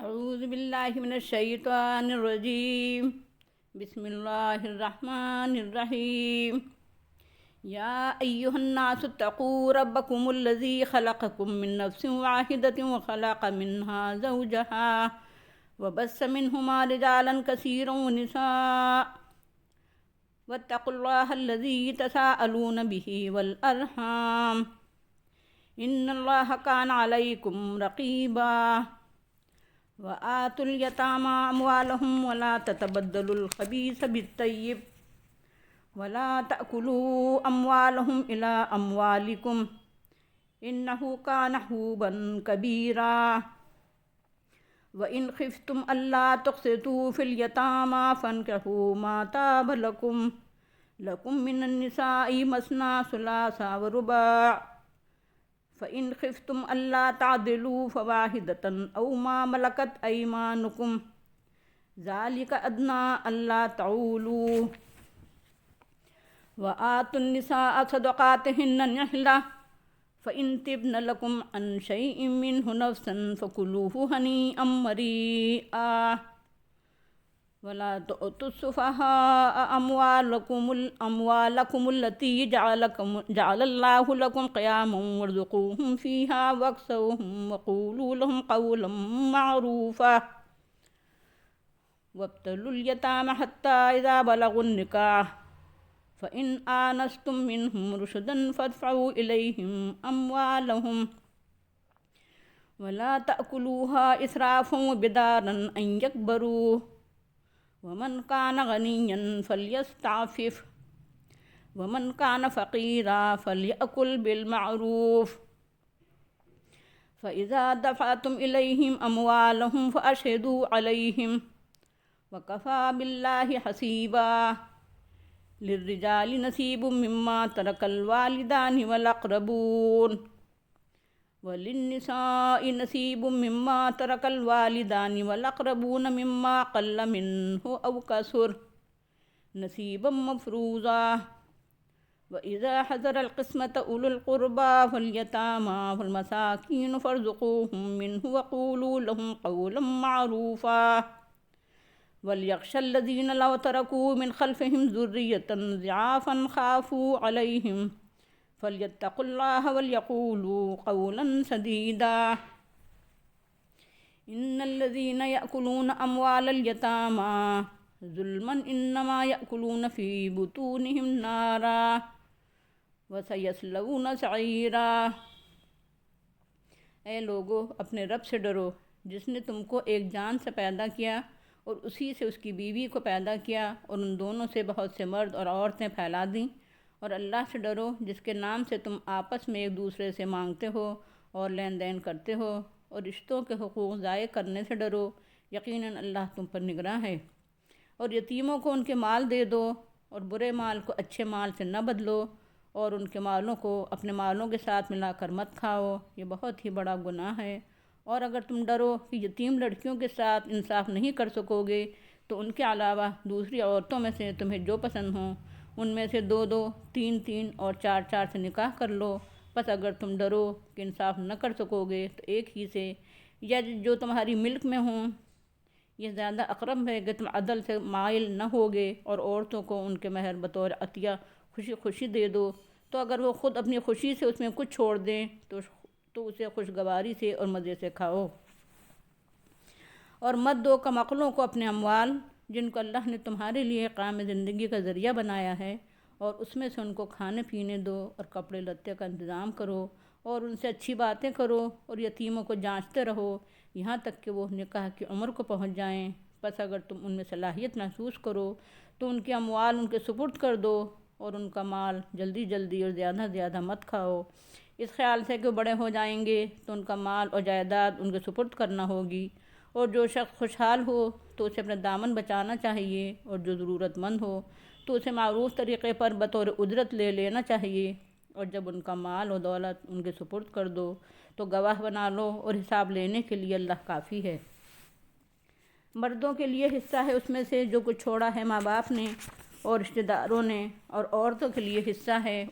اعوذ باللہ من الشیطان الرجیم بسم اللہ الرحمن الرحیم یا ایہا الناس اتقوا ربکم الذی خلقکم من نفس واحدۃ وخلق منها زوجها وبث منہما رجالا کثیرا ونساء واتقوا اللہ الذی تساءلون به والارحام ان اللہ کان علیکم رقیبا وآتوا اليتامى أموالهم ولا تتبدلوا الخبيث بالطيب ولا تأكلوا أموالهم إلى أموالكم إنه كان حوبا كبيرا وإن خفتم ألا تقسطوا في اليتامى فانكحوا ما طاب لكم من النساء مثنى ثلاث ورباع فإن خفتم ألا تعدلوا فواحدة أو ما ملكت أيمانكم ذلك أدنى ألا تعولوا وآتوا النساء صدقاتهن نحلة فإن تبن لكم عن شيء منه نفسا فكلوه هنيئا مريئا ولا تؤتوا السفهاء أموالكم التي جعل الله لكم قياما وارزقوهم فيها واكسوهم وقولوا لهم قولا معروفا وابتلوا اليتامى حتى إذا بلغوا النكاح فإن آنستم منهم رشدا فادفعوا إليهم أموالهم ولا تأكلوها إسرافا وبدارا أن يكبروا ومن كان غنيا فليستعفف ومن كان فقيرا فليأكل بالمعروف فإذا دفعتم إليهم أموالهم فأشهدوا عليهم وكفى بالله حسيبا للرجال نصيب مما ترك الوالدان والأقربون وللنساء نصيب مما ترك الوالدان والأقربون مما قل منه أو كثر نصيبا مفروضا وإذا حضر القسمة أولو القربى واليتامى والمساكين فارزقوهم منه وقولوا لهم قولا معروفا وليخشى الذين لو تركوا من خلفهم ذرية ضعافا خافوا عليهم فَلْيَتَّقُوا اللَّهَ وَلْيَقُولُوا قَوْلًا سَدِيدًا إِنَّ الَّذِينَ يَأْكُلُونَ أَمْوَالَ الْيَتَامَى ظُلْمًا إِنَّمَا يَأْكُلُونَ فِي بُطُونِهِمْ نَارًا وَسَيَصْلَوْنَ سَعِيرًا۔ اے لوگو، اپنے رب سے ڈرو جس نے تم کو ایک جان سے پیدا کیا اور اسی سے اس کی بیوی کو پیدا کیا اور ان دونوں سے بہت سے مرد اور عورتیں پھیلا دیں، اور اللہ سے ڈرو جس کے نام سے تم آپس میں ایک دوسرے سے مانگتے ہو اور لین دین کرتے ہو، اور رشتوں کے حقوق ضائع کرنے سے ڈرو، یقیناً اللہ تم پر نگراں ہے۔ اور یتیموں کو ان کے مال دے دو، اور برے مال کو اچھے مال سے نہ بدلو، اور ان کے مالوں کو اپنے مالوں کے ساتھ ملا کر مت کھاؤ، یہ بہت ہی بڑا گناہ ہے۔ اور اگر تم ڈرو کہ یتیم لڑکیوں کے ساتھ انصاف نہیں کر سکو گے تو ان کے علاوہ دوسری عورتوں میں سے تمہیں جو پسند ہوں ان میں سے 2 3 اور 4 سے نکاح کر لو۔ بس اگر تم ڈرو کہ انصاف نہ کر سکو گے تو ایک ہی سے یا جو تمہاری ملک میں ہوں، یہ زیادہ اقرب ہے کہ تم عدل سے مائل نہ ہوگے، اور عورتوں کو ان کے مہر بطور عطیہ خوشی دے دو۔ تو اگر وہ خود اپنی خوشی سے اس میں کچھ چھوڑ دیں تو اسے خوشگواری سے اور مزے سے کھاؤ۔ اور مت دو کم عقلوں کو اپنے اموال جن کو اللہ نے تمہارے لیے قائم زندگی کا ذریعہ بنایا ہے، اور اس میں سے ان کو کھانے پینے دو اور کپڑے لتے کا انتظام کرو، اور ان سے اچھی باتیں کرو، اور یتیموں کو جانچتے رہو یہاں تک کہ وہ نکاح کی عمر کو پہنچ جائیں۔ پس اگر تم ان میں صلاحیت محسوس کرو تو ان کے اموال ان کے سپرد کر دو، اور ان کا مال جلدی اور زیادہ مت کھاؤ، اس خیال سے کہ وہ بڑے ہو جائیں گے تو ان کا مال اور جائیداد ان کے سپرد کرنا ہوگی۔ اور جو شخص خوشحال ہو تو اسے اپنا دامن بچانا چاہیے، اور جو ضرورت مند ہو تو اسے معروف طریقے پر بطور اجرت لے لینا چاہیے۔ اور جب ان کا مال و دولت ان کے سپرد کر دو تو گواہ بنا لو، اور حساب لینے کے لیے اللہ کافی ہے۔ مردوں کے لیے حصہ ہے اس میں سے جو کچھ چھوڑا ہے ماں باپ نے اور رشتہ داروں نے، اور عورتوں کے لیے حصہ ہے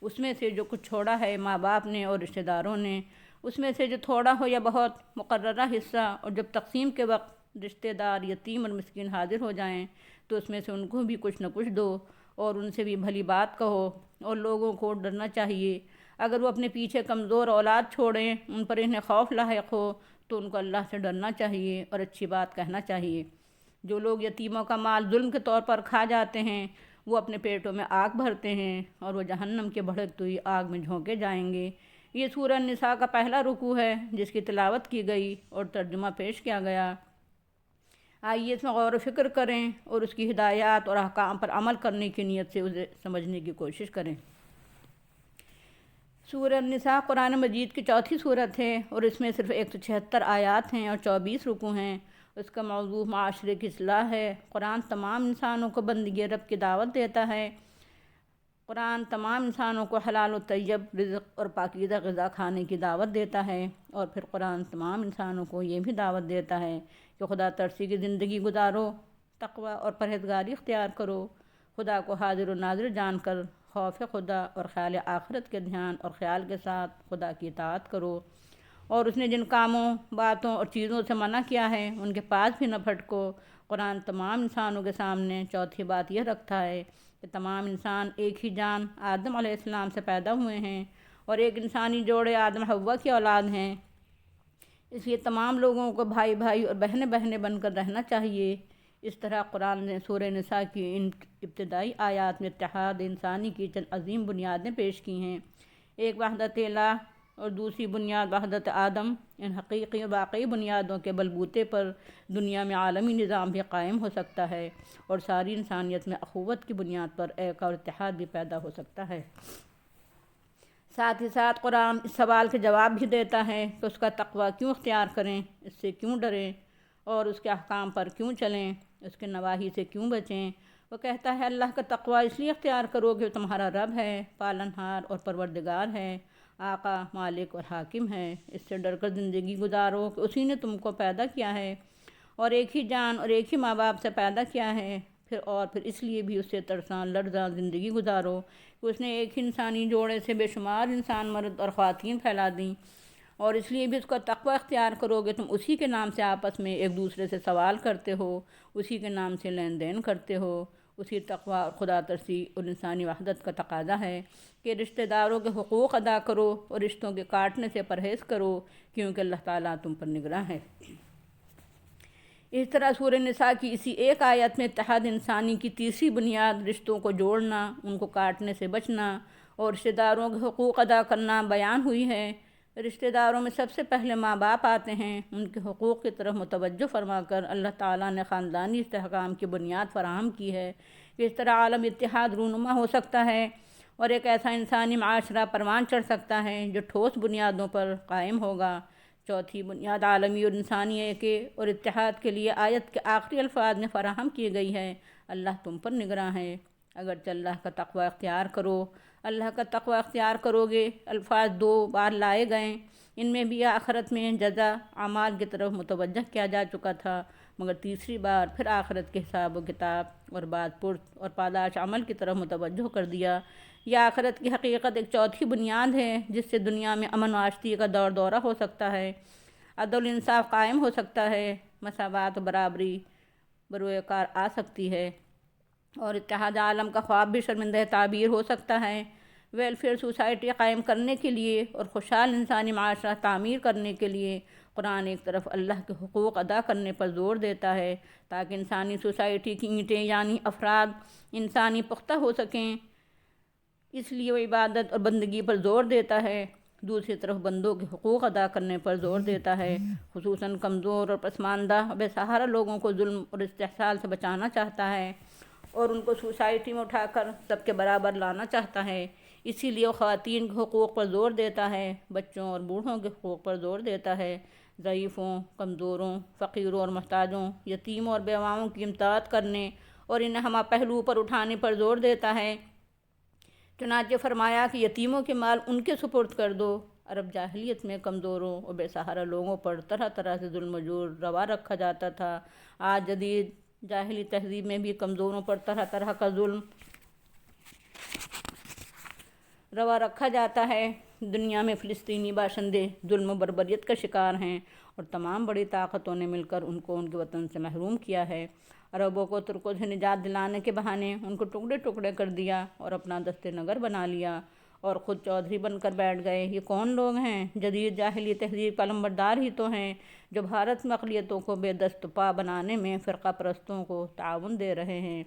اس میں سے جو کچھ چھوڑا ہے ماں باپ نے اور رشتہ داروں نے، اس میں سے جو تھوڑا ہو یا بہت مقررہ حصہ، اور جب تقسیم کے وقت رشتہ دار، یتیم اور مسکین حاضر ہو جائیں تو اس میں سے ان کو بھی کچھ نہ کچھ دو، اور ان سے بھی بھلی بات کہو، اور لوگوں کو ڈرنا چاہیے۔ اگر وہ اپنے پیچھے کمزور اولاد چھوڑیں، ان پر انہیں خوف لاحق ہو، تو ان کو اللہ سے ڈرنا چاہیے اور اچھی بات کہنا چاہیے۔ جو لوگ یتیموں کا مال ظلم کے طور پر کھا جاتے ہیں، وہ اپنے پیٹوں میں آگ بھرتے ہیں اور وہ جہنم کے بھڑکتی ہوئی آگ میں جھونکے جائیں گے۔ یہ سورہ النساء کا پہلا رکوع ہے جس کی تلاوت کی گئی اور ترجمہ پیش کیا گیا۔ آئیے اس میں غور و فکر کریں اور اس کی ہدایات اور احکام پر عمل کرنے کی نیت سے اسے سمجھنے کی کوشش کریں۔ سورہ النساء قرآن مجید کی چوتھی سورت ہے اور اس میں صرف 176 آیات ہیں اور 24 رکوع ہیں۔ اس کا موضوع معاشرے کی اصلاح ہے۔ قرآن تمام انسانوں کو بندگی رب کی دعوت دیتا ہے۔ قرآن تمام انسانوں کو حلال و طیب رزق اور پاکیزہ غذا کھانے کی دعوت دیتا ہے، اور پھر قرآن تمام انسانوں کو یہ بھی دعوت دیتا ہے کہ خدا ترسی کی زندگی گزارو، تقوی اور پرہیزگاری اختیار کرو، خدا کو حاضر و ناظر جان کر خوف خدا اور خیال آخرت کے دھیان اور خیال کے ساتھ خدا کی اطاعت کرو، اور اس نے جن کاموں، باتوں اور چیزوں سے منع کیا ہے ان کے پاس بھی نہ پھٹکو۔ قرآن تمام انسانوں کے سامنے چوتھی بات یہ رکھتا ہے کہ تمام انسان ایک ہی جان آدم علیہ السلام سے پیدا ہوئے ہیں اور ایک انسانی جوڑے آدم حوا کی اولاد ہیں، اس لیے تمام لوگوں کو بھائی بھائی اور بہنیں بہنیں بن کر رہنا چاہیے۔ اس طرح قرآن نے سورہ نساء کی ان ابتدائی آیات میں اتحاد انسانی کی چند عظیم بنیادیں پیش کی ہیں۔ ایک وحدت الہ اور دوسری بنیاد وحدت آدم۔ ان حقیقی و واقعی بنیادوں کے بلبوتے پر دنیا میں عالمی نظام بھی قائم ہو سکتا ہے اور ساری انسانیت میں اخوت کی بنیاد پر ایک اور اتحاد بھی پیدا ہو سکتا ہے۔ ساتھ ہی ساتھ قرآن اس سوال کے جواب بھی دیتا ہے کہ اس کا تقوی کیوں اختیار کریں، اس سے کیوں ڈریں اور اس کے احکام پر کیوں چلیں، اس کے نواہی سے کیوں بچیں۔ وہ کہتا ہے اللہ کا تقوی اس لیے اختیار کرو کہ وہ تمہارا رب ہے، پالنہار اور پروردگار ہے، آقا، مالک اور حاکم ہے۔ اس سے ڈر کر زندگی گزارو کہ اسی نے تم کو پیدا کیا ہے اور ایک ہی جان اور ایک ہی ماں باپ سے پیدا کیا ہے، پھر اس لیے بھی اس سے ترساں لرزاں زندگی گزارو کہ اس نے ایک ہی انسانی جوڑے سے بے شمار انسان مرد اور خواتین پھیلا دیں، اور اس لیے بھی اس کا تقوی اختیار کرو کہ تم اسی کے نام سے آپس میں ایک دوسرے سے سوال کرتے ہو، اسی کے نام سے لین دین کرتے ہو۔ اسی تقوی اور خدا ترسی اور انسانی وحدت کا تقاضا ہے کہ رشتہ داروں کے حقوق ادا کرو اور رشتوں کے کاٹنے سے پرہیز کرو، کیونکہ اللہ تعالیٰ تم پر نگراں ہے۔ اس طرح سورہ نساء کی اسی ایک آیت میں اتحاد انسانی کی تیسری بنیاد رشتوں کو جوڑنا، ان کو کاٹنے سے بچنا اور رشتہ داروں کے حقوق ادا کرنا بیان ہوئی ہے۔ رشتہ داروں میں سب سے پہلے ماں باپ آتے ہیں۔ ان کے حقوق کی طرف متوجہ فرما کر اللہ تعالیٰ نے خاندانی استحکام کی بنیاد فراہم کی ہے کہ اس طرح عالم اتحاد رونما ہو سکتا ہے اور ایک ایسا انسانی معاشرہ پروان چڑھ سکتا ہے جو ٹھوس بنیادوں پر قائم ہوگا۔ چوتھی بنیاد عالمی اور انسانی ایکے اور اتحاد کے لیے آیت کے آخری الفاظ میں فراہم کی گئی ہے، اللہ تم پر نگراں ہے، اگرچہ اللہ کا تقوی اختیار کرو۔ اللہ کا تقوی اختیار کرو گے الفاظ دو بار لائے گئے، ان میں بھی آخرت میں جزا اعمال کی طرف متوجہ کیا جا چکا تھا، مگر تیسری بار پھر آخرت کے حساب و کتاب اور بعد پرس اور پاداش عمل کی طرف متوجہ کر دیا۔ یہ آخرت کی حقیقت ایک چوتھی بنیاد ہے جس سے دنیا میں امن و آشتی کا دور دورہ ہو سکتا ہے، عدل انصاف قائم ہو سکتا ہے، مساوات و برابری بروئے کار آ سکتی ہے، اور اتحاد عالم کا خواب بھی شرمندہ تعبیر ہو سکتا ہے۔ ویلفیئر سوسائٹی قائم کرنے کے لیے اور خوشحال انسانی معاشرہ تعمیر کرنے کے لیے قرآن ایک طرف اللہ کے حقوق ادا کرنے پر زور دیتا ہے تاکہ انسانی سوسائٹی کی اینٹیں یعنی افراد انسانی پختہ ہو سکیں، اس لیے وہ عبادت اور بندگی پر زور دیتا ہے۔ دوسری طرف بندوں کے حقوق ادا کرنے پر زور دیتا ہے، خصوصاً کمزور اور پسماندہ بے سہارا لوگوں کو ظلم اور استحصال سے بچانا چاہتا ہے اور ان کو سوسائٹی میں اٹھا کر سب کے برابر لانا چاہتا ہے۔ اسی لیے وہ خواتین کے حقوق پر زور دیتا ہے، بچوں اور بوڑھوں کے حقوق پر زور دیتا ہے، ضعیفوں، کمزوروں، فقیروں اور محتاجوں، یتیموں اور بیواؤں کی امداد کرنے اور انہیں ہمہ پہلو پر اٹھانے پر زور دیتا ہے۔ چنانچہ فرمایا کہ یتیموں کے مال ان کے سپرد کر دو۔ عرب جاہلیت میں کمزوروں اور بے سہارا لوگوں پر طرح طرح سے ظلم و جور روا رکھا جاتا تھا۔ آج جدید جاہلی تہذیب میں بھی کمزوروں پر طرح طرح کا ظلم روا رکھا جاتا ہے۔ دنیا میں فلسطینی باشندے ظلم و بربریت کا شکار ہیں اور تمام بڑی طاقتوں نے مل کر ان کو ان کے وطن سے محروم کیا ہے۔ عربوں کو ترکوں سے نجات دلانے کے بہانے ان کو ٹکڑے ٹکڑے کر دیا اور اپنا دست نگر بنا لیا اور خود چودھری بن کر بیٹھ گئے۔ یہ کون لوگ ہیں؟ جدید جاہلی تہذیب کا علمبردار ہی تو ہیں، جو بھارت میں اقلیتوں کو بے دست پا بنانے میں فرقہ پرستوں کو تعاون دے رہے ہیں۔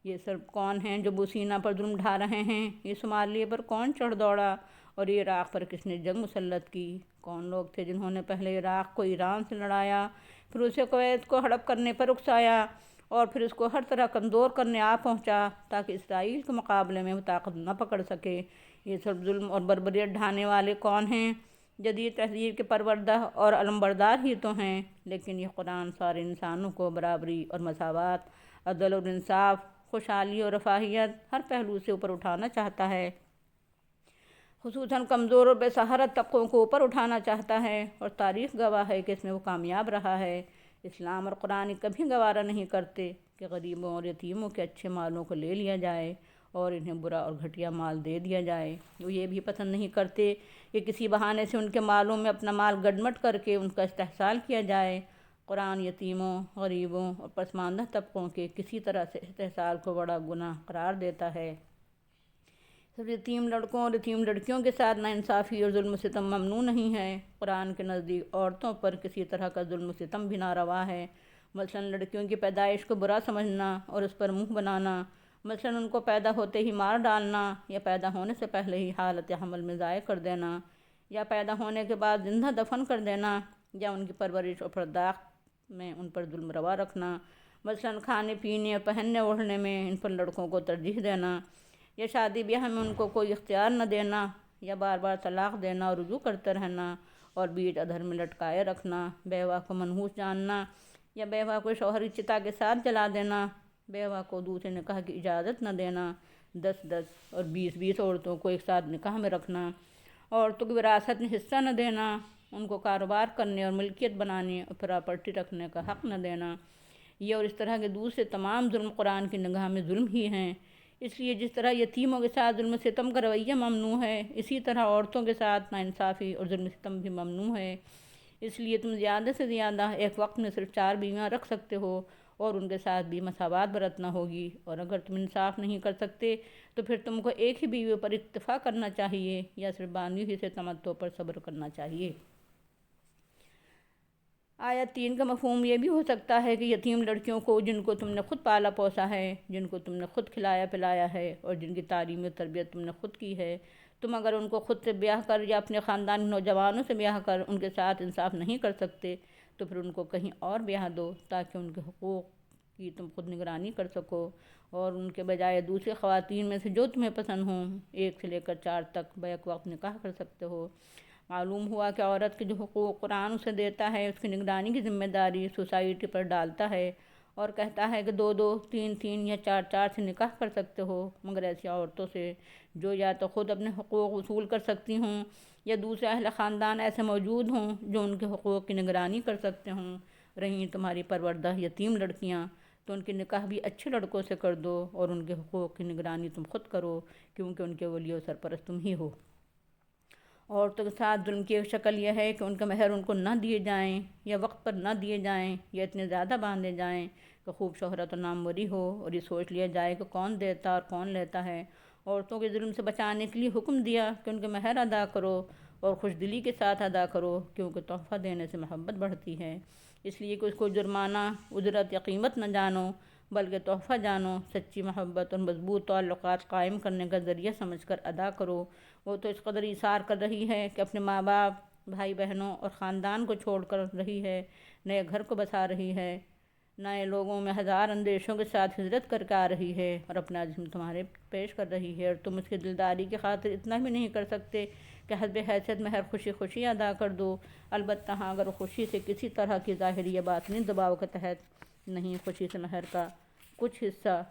یہ سب کون ہیں جو بوسینہ پر ظلم ڈھا رہے ہیں؟ یہ صومالیہ پر کون چڑھ دوڑا اور یہ عراق پر کس نے جنگ مسلط کی؟ کون لوگ تھے جنہوں نے پہلے عراق کو ایران سے لڑایا، پھر اسے کویت کو ہڑپ کرنے پر اکسایا اور پھر اس کو ہر طرح کمزور کرنے آ پہنچا تاکہ اسرائیل کے مقابلے میں وہ طاقت نہ پکڑ سکے؟ یہ سب ظلم اور بربریت ڈھانے والے کون ہیں؟ جدید تہذیب کے پروردہ اور علمبردار ہی تو ہیں، لیکن یہ قرآن سارے انسانوں کو برابری اور مساوات، عدل اور انصاف، خوشحالی اور رفاہیت ہر پہلو سے اوپر اٹھانا چاہتا ہے، خصوصاً کمزور اور بے سہارا طبقوں کو اوپر اٹھانا چاہتا ہے، اور تاریخ گواہ ہے کہ اس میں وہ کامیاب رہا ہے۔ اسلام اور قرآن کبھی گوارا نہیں کرتے کہ غریبوں اور یتیموں کے اچھے مالوں کو لے لیا جائے اور انہیں برا اور گھٹیا مال دے دیا جائے۔ وہ یہ بھی پسند نہیں کرتے کہ کسی بہانے سے ان کے مالوں میں اپنا مال گڈمٹ کر کے ان کا استحصال کیا جائے۔ قرآن یتیموں، غریبوں اور پسماندہ طبقوں کے کسی طرح سے استحصال کو بڑا گناہ قرار دیتا ہے۔ صرف یتیم لڑکوں اور یتیم لڑکیوں کے ساتھ ناانصافی اور ظلم و ستم ممنوع نہیں ہے، قرآن کے نزدیک عورتوں پر کسی طرح کا ظلم و ستم بھی ناروا ہے۔ مثلاً لڑکیوں کی پیدائش کو برا سمجھنا اور اس پر منہ بنانا، مثلاً ان کو پیدا ہوتے ہی مار ڈالنا یا پیدا ہونے سے پہلے ہی حالت حمل میں ضائع کر دینا یا پیدا ہونے کے بعد زندہ دفن کر دینا یا ان کی پرورش اور پرداخت میں ان پر ظلم روا رکھنا، مثلاً کھانے پینے اور پہننے اوڑھنے میں ان پر لڑکوں کو ترجیح دینا یا شادی بیاہ میں ان کو کوئی اختیار نہ دینا یا بار بار طلاق دینا اور رجوع کرتے رہنا اور بیچ ادھر میں لٹکائے رکھنا، بیوہ کو منحوس جاننا یا بیوہ کو شوہری چتا کے ساتھ جلا دینا، بیوہ کو دوسرے نکاح کی اجازت نہ دینا، 10 اور 20 عورتوں کو ایک ساتھ نکاح میں رکھنا، عورتوں کی وراثت میں حصہ نہ دینا، ان کو کاروبار کرنے اور ملکیت بنانے اور پراپرٹی رکھنے کا حق نہ دینا، یہ اور اس طرح کے دوسرے تمام ظلم قرآن کی نگاہ میں ظلم ہی ہیں۔ اس لیے جس طرح یتیموں کے ساتھ ظلم و ستم کا رویہ ممنوع ہے، اسی طرح عورتوں کے ساتھ ناانصافی اور ظلم و ستم بھی ممنوع ہے۔ اس لیے تم زیادہ سے زیادہ ایک وقت میں صرف 4 بیویاں رکھ سکتے ہو اور ان کے ساتھ بھی مساوات برتنا ہوگی، اور اگر تم انصاف نہیں کر سکتے تو پھر تم کو ایک ہی بیوی پر اکتفا کرنا چاہیے یا صرف باندھی ہوئی سے تمتع پر صبر کرنا چاہیے۔ آیت 3 کا مفہوم یہ بھی ہو سکتا ہے کہ یتیم لڑکیوں کو جن کو تم نے خود پالا پوسا ہے، جن کو تم نے خود کھلایا پلایا ہے اور جن کی تعلیم و تربیت تم نے خود کی ہے، تم اگر ان کو خود سے بیاہ کر یا اپنے خاندانی نوجوانوں سے بیاہ کر ان کے ساتھ انصاف نہیں کر سکتے تو پھر ان کو کہیں اور بیاہ دو تاکہ ان کے حقوق کی تم خود نگرانی کر سکو، اور ان کے بجائے دوسری خواتین میں سے جو تمہیں پسند ہوں 1 سے لے کر 4 تک بیک وقت نکاح کر سکتے ہو۔ معلوم ہوا کہ عورت کے جو حقوق قرآن اسے دیتا ہے اس کی نگرانی کی ذمہ داری سوسائٹی پر ڈالتا ہے، اور کہتا ہے کہ 2 3 یا 4 سے نکاح کر سکتے ہو، مگر ایسی عورتوں سے جو یا تو خود اپنے حقوق وصول کر سکتی ہوں یا دوسرے اہل خاندان ایسے موجود ہوں جو ان کے حقوق کی نگرانی کر سکتے ہوں۔ رہیں تمہاری پروردہ یتیم لڑکیاں تو ان کے نکاح بھی اچھے لڑکوں سے کر دو اور ان کے حقوق کی نگرانی تم خود کرو، کیونکہ ان کے ولی و سرپرست تم ہی ہو۔ عورتوں کے ساتھ ظلم کی ایک شکل یہ ہے کہ ان کے مہر ان کو نہ دیے جائیں یا وقت پر نہ دیے جائیں یا اتنے زیادہ باندھے جائیں کہ خوب شہرت و ناموری ہو اور یہ سوچ لیا جائے کہ کون دیتا اور کون لیتا ہے۔ عورتوں کے ظلم سے بچانے کے لیے حکم دیا کہ ان کے مہر ادا کرو اور خوش دلی کے ساتھ ادا کرو، کیونکہ تحفہ دینے سے محبت بڑھتی ہے، اس لیے کہ اس کو جرمانہ، اجرت یا قیمت نہ جانو بلکہ تحفہ جانو، سچی محبت اور مضبوط تعلقات قائم کرنے کا ذریعہ سمجھ کر ادا کرو۔ وہ تو اس قدر ایثار کر رہی ہے کہ اپنے ماں باپ، بھائی بہنوں اور خاندان کو چھوڑ کر رہی ہے، نئے گھر کو بسا رہی ہے، نئے لوگوں میں ہزار اندیشوں کے ساتھ ہجرت کر کے آ رہی ہے اور اپنا جسم تمہارے پیش کر رہی ہے، اور تم اس کی دلداری کی خاطر اتنا بھی نہیں کر سکتے کہ حسب حیثیت مہر خوشی خوشی ادا کر دو۔ البتہ ہاں اگر خوشی سے کسی طرح کی ظاہری یا باطنی دباؤ کے تحت نہیں خوشی سے مہر کا کچھ حصہ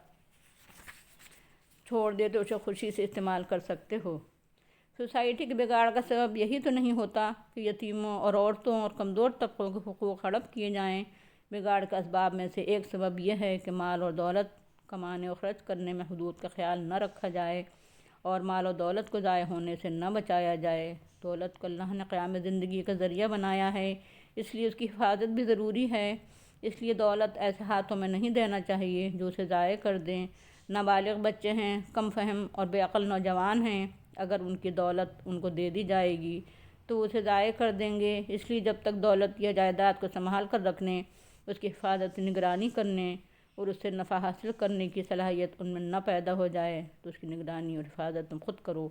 چھوڑ دے تو اسے خوشی سے استعمال کر سکتے ہو۔ سوسائٹی کے بگاڑ کا سبب یہی تو نہیں ہوتا کہ یتیموں اور عورتوں اور کمزور طبقوں کے حقوق ہڑپ کیے جائیں۔ بگاڑ کے اسباب میں سے ایک سبب یہ ہے کہ مال اور دولت کمانے اور خرچ کرنے میں حدود کا خیال نہ رکھا جائے اور مال و دولت کو ضائع ہونے سے نہ بچایا جائے۔ دولت کو اللہ نے قیام زندگی کا ذریعہ بنایا ہے، اس لیے اس کی حفاظت بھی ضروری ہے۔ اس لیے دولت ایسے ہاتھوں میں نہیں دینا چاہیے جو اسے ضائع کر دیں۔ نابالغ بچے ہیں، کم فہم اور بے عقل نوجوان ہیں، اگر ان کی دولت ان کو دے دی جائے گی تو وہ اسے ضائع کر دیں گے۔ اس لیے جب تک دولت یا جائیداد کو سنبھال کر رکھنے، اس کی حفاظت نگرانی کرنے اور اس سے نفع حاصل کرنے کی صلاحیت ان میں نہ پیدا ہو جائے تو اس کی نگرانی اور حفاظت تم خود کرو،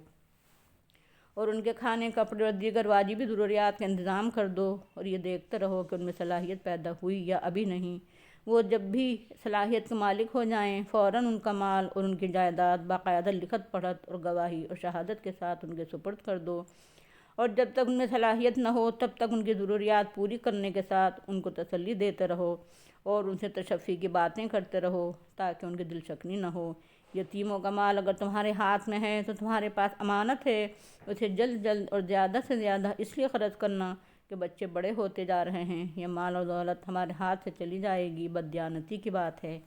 اور ان کے کھانے، کپڑے اور دیگر واجبی ضروریات کا انتظام کر دو، اور یہ دیکھتے رہو کہ ان میں صلاحیت پیدا ہوئی یا ابھی نہیں۔ وہ جب بھی صلاحیت کے مالک ہو جائیں فوراً ان کا مال اور ان کی جائیداد باقاعدہ لکھت پڑھت اور گواہی اور شہادت کے ساتھ ان کے سپرد کر دو، اور جب تک ان میں صلاحیت نہ ہو تب تک ان کی ضروریات پوری کرنے کے ساتھ ان کو تسلی دیتے رہو اور ان سے تشفی کی باتیں کرتے رہو تاکہ ان کی دل شکنی نہ ہو۔ یتیموں کا مال اگر تمہارے ہاتھ میں ہے تو تمہارے پاس امانت ہے، اسے جلد جلد اور زیادہ سے زیادہ اس لیے خرچ کرنا کہ بچے بڑے ہوتے جا رہے ہیں، یہ مال و دولت ہمارے ہاتھ سے چلی جائے گی، بددیانتی کی بات ہے۔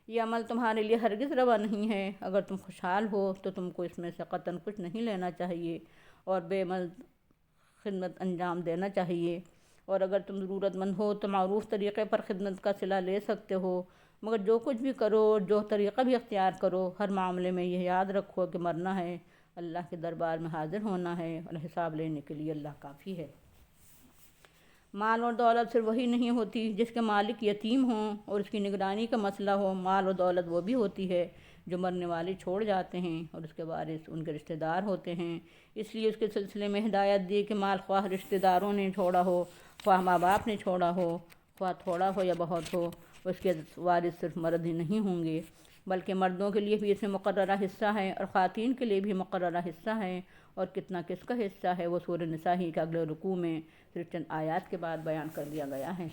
یہ عمل تمہارے لیے ہرگز روا نہیں ہے۔ اگر تم خوشحال ہو تو تم کو اس میں سے قطعاً کچھ نہیں لینا چاہیے اور بے مزد خدمت انجام دینا چاہیے، اور اگر تم ضرورت مند ہو تو معروف طریقے پر خدمت کا صلہ لے سکتے ہو، مگر جو کچھ بھی کرو اور جو طریقہ بھی اختیار کرو، ہر معاملے میں یہ یاد رکھو کہ مرنا ہے، اللہ کے دربار میں حاضر ہونا ہے، اور حساب لینے کے لیے اللہ کافی ہے۔ مال اور دولت صرف وہی نہیں ہوتی جس کے مالک یتیم ہوں اور اس کی نگرانی کا مسئلہ ہو، مال و دولت وہ بھی ہوتی ہے جو مرنے والے چھوڑ جاتے ہیں اور اس کے وارث ان کے رشتہ دار ہوتے ہیں۔ اس لیے اس کے سلسلے میں ہدایت دی کہ مال خواہ رشتہ داروں نے چھوڑا ہو، خواہ ماں باپ نے چھوڑا ہو، خواہ تھوڑا ہو یا بہت ہو، اس کے وارث صرف مرد ہی نہیں ہوں گے بلکہ مردوں کے لیے بھی اس میں مقررہ حصہ ہے اور خواتین کے لیے بھی مقررہ حصہ ہے، اور کتنا کس کا حصہ ہے وہ سورہ نساء ہی کے اگلے رکوع میں صرف چند آیات کے بعد بیان کر دیا گیا ہے۔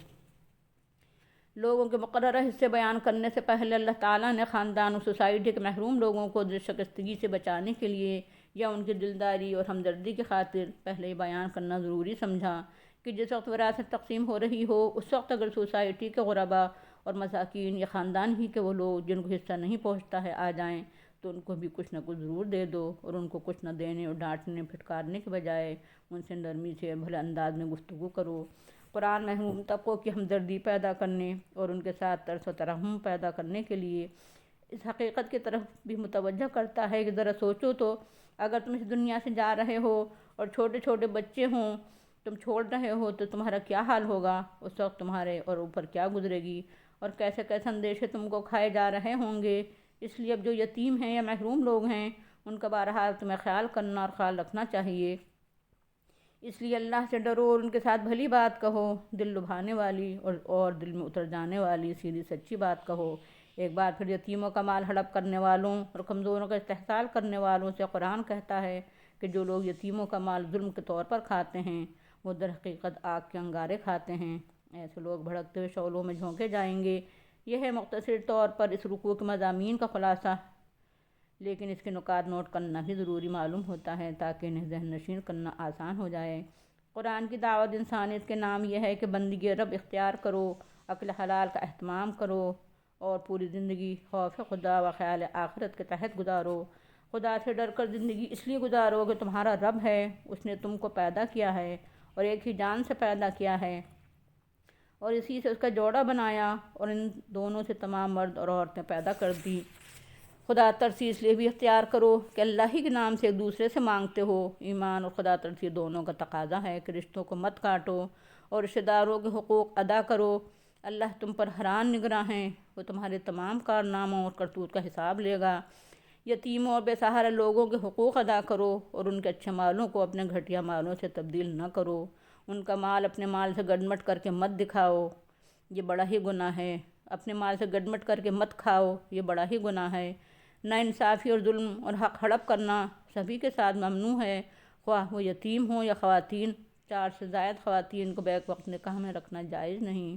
لوگوں کے مقررہ حصے بیان کرنے سے پہلے اللہ تعالیٰ نے خاندان اور سوسائٹی کے محروم لوگوں کو دل شکستگی سے بچانے کے لیے یا ان کی دلداری اور ہمدردی کی خاطر پہلے ہی بیان کرنا ضروری سمجھا کہ جس وقت وراثت تقسیم ہو رہی ہو اس وقت اگر سوسائٹی کے غربا اور مساکین یا خاندان ہی کے وہ لوگ جن کو حصہ نہیں پہنچتا ہے آ جائیں تو ان کو بھی کچھ نہ کچھ ضرور دے دو، اور ان کو کچھ نہ دینے اور ڈانٹنے پھٹکارنے کے بجائے ان سے نرمی سے بھلے انداز میں گفتگو کرو۔ قرآن محروم طبقوں کی ہمدردی پیدا کرنے اور ان کے ساتھ ترس و ترحم پیدا کرنے کے لیے اس حقیقت کی طرف بھی متوجہ کرتا ہے کہ ذرا سوچو تو، اگر تم اس دنیا سے جا رہے ہو اور چھوٹے چھوٹے بچے ہوں تم چھوڑ رہے ہو تو تمہارا کیا حال ہوگا، اس وقت تمہارے اور اوپر کیا گزرے گی، اور کیسے کیسے اندیشے تم کو کھائے جا رہے ہوں گے۔ اس لیے اب جو یتیم ہیں یا محروم لوگ ہیں ان کا بہرحال تمہیں خیال کرنا اور خیال رکھنا چاہیے۔ اس لیے اللہ سے ڈرو اور ان کے ساتھ بھلی بات کہو، دل لبھانے والی اور دل میں اتر جانے والی سیدھی سچی بات کہو۔ ایک بار پھر یتیموں کا مال ہڑپ کرنے والوں اور کمزوروں کا استحصال کرنے والوں سے قرآن کہتا ہے کہ جو لوگ یتیموں کا مال ظلم کے طور پر کھاتے ہیں وہ در حقیقت آگ کے انگارے کھاتے ہیں، ایسے لوگ بھڑکتے ہوئے شعلوں میں جھونکے جائیں گے۔ یہ ہے مختصر طور پر اس رکوع کے مضامین کا خلاصہ، لیکن اس کے نکات نوٹ کرنا بھی ضروری معلوم ہوتا ہے تاکہ انہیں ذہن نشین کرنا آسان ہو جائے۔ قرآن کی دعوت انسانیت کے نام یہ ہے کہ بندگی رب اختیار کرو، عقل حلال کا اہتمام کرو اور پوری زندگی خوف خدا و خیال آخرت کے تحت گزارو۔ خدا سے ڈر کر زندگی اس لیے گزارو کہ تمہارا رب ہے، اس نے تم کو پیدا کیا ہے اور ایک ہی جان سے پیدا کیا ہے اور اسی سے اس کا جوڑا بنایا اور ان دونوں سے تمام مرد اور عورتیں پیدا کر دی۔ خدا ترسی اس لیے بھی اختیار کرو کہ اللہ ہی کے نام سے ایک دوسرے سے مانگتے ہو۔ ایمان اور خدا ترسی دونوں کا تقاضا ہے کہ رشتوں کو مت کاٹو اور رشتہ داروں کے حقوق ادا کرو۔ اللہ تم پر حران نگراں ہیں، وہ تمہارے تمام کارناموں اور کرتوت کا حساب لے گا۔ یتیموں اور بے سہارا لوگوں کے حقوق ادا کرو اور ان کے اچھے مالوں کو اپنے گھٹیا مالوں سے تبدیل نہ کرو۔ ان کا مال اپنے مال سے گڈمٹ کر کے مت دکھاؤ، یہ بڑا ہی گناہ ہے۔ اپنے مال سے گڈمٹ کر کے مت کھاؤ، یہ بڑا ہی گناہ ہے۔ نا انصافی اور ظلم اور حق ہڑپ کرنا سبھی کے ساتھ ممنوع ہے، خواہ وہ یتیم ہوں یا خواتین۔ 4 سے زائد خواتین کو بیک وقت نکاح میں رکھنا جائز نہیں،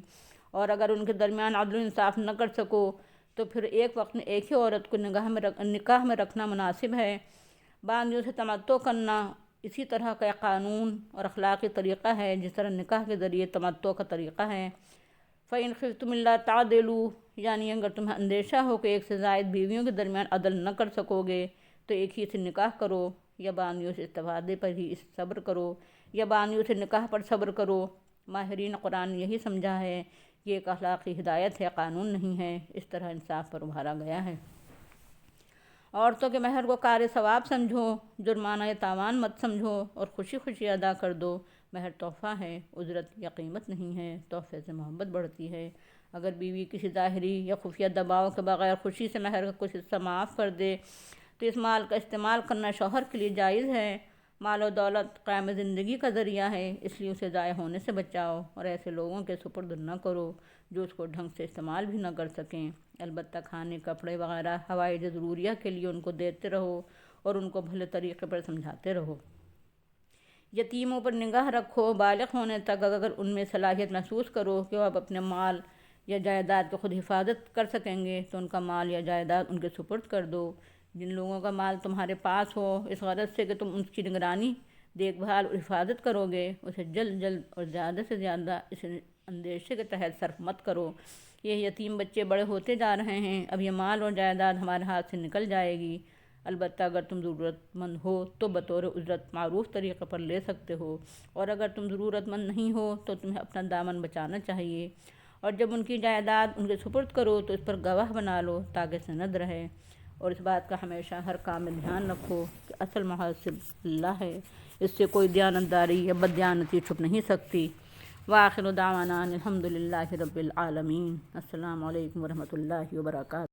اور اگر ان کے درمیان عدل و انصاف نہ کر سکو تو پھر ایک وقت میں ایک ہی عورت کو نکاح میں رکھنا مناسب ہے۔ باندیوں سے تمتع کرنا اسی طرح کا ایک قانون اور اخلاقی طریقہ ہے جس طرح نکاح کے ذریعے تمتع کا طریقہ ہے۔ فَإِنْ خِفْتُمْ أَلَّا تَعْدِلُوا، یعنی اگر تمہیں اندیشہ ہو کہ ایک سے زائد بیویوں کے درمیان عدل نہ کر سکو گے تو ایک ہی سے نکاح کرو، یا بانیوں سے استفادے پر ہی صبر کرو، یا بانیوں سے نکاح پر صبر کرو۔ ماہرین قرآن نے یہی سمجھا ہے کہ ایک اخلاقی ہدایت ہے، قانون نہیں ہے، اس طرح انصاف پر ابھارا گیا ہے۔ عورتوں کے مہر کو کار ثواب سمجھو، جرمانہ یا تاوان مت سمجھو اور خوشی خوشی ادا کر دو۔ مہر تحفہ ہے، اجرت یا قیمت نہیں ہے، تحفے سے محبت بڑھتی ہے۔ اگر بیوی کسی ظاہری یا خفیہ دباؤ کے بغیر خوشی سے مہر کا کچھ حصہ معاف کر دے تو اس مال کا استعمال کرنا شوہر کے لیے جائز ہے۔ مال و دولت قائم زندگی کا ذریعہ ہے، اس لیے اسے ضائع ہونے سے بچاؤ اور ایسے لوگوں کے سپرد نہ کرو جو اس کو ڈھنگ سے استعمال بھی نہ کر سکیں۔ البتہ کھانے، کپڑے وغیرہ حوائج ضروریہ کے لیے ان کو دیتے رہو اور ان کو بھلے طریقے پر سمجھاتے رہو۔ یتیموں پر نگاہ رکھو، بالغ ہونے تک اگر ان میں صلاحیت محسوس کرو کہ وہ اب اپنے مال یا جائیداد کی خود حفاظت کر سکیں گے تو ان کا مال یا جائیداد ان کے سپرد کر دو۔ جن لوگوں کا مال تمہارے پاس ہو اس غرض سے کہ تم ان کی نگرانی، دیکھ بھال اور حفاظت کرو گے، اسے جلد اور زیادہ سے زیادہ اس اندیشے کے تحت صرف مت کرو یہ یتیم بچے بڑے ہوتے جا رہے ہیں، اب یہ مال اور جائیداد ہمارے ہاتھ سے نکل جائے گی۔ البتہ اگر تم ضرورت مند ہو تو بطور اجرت معروف طریقے پر لے سکتے ہو، اور اگر تم ضرورت مند نہیں ہو تو تمہیں اپنا دامن بچانا چاہیے۔ اور جب ان کی جائیداد ان کے سپرد کرو تو اس پر گواہ بنا لو تاکہ سند رہے، اور اس بات کا ہمیشہ ہر کام میں دھیان رکھو کہ اصل محاسب اللہ ہے، اس سے کوئی دیانتداری یا بددیانتی چھپ نہیں سکتی۔ وآخر دعوانا الحمد للہ رب العالمین۔ السلام علیکم ورحمۃ اللہ وبرکاتہ۔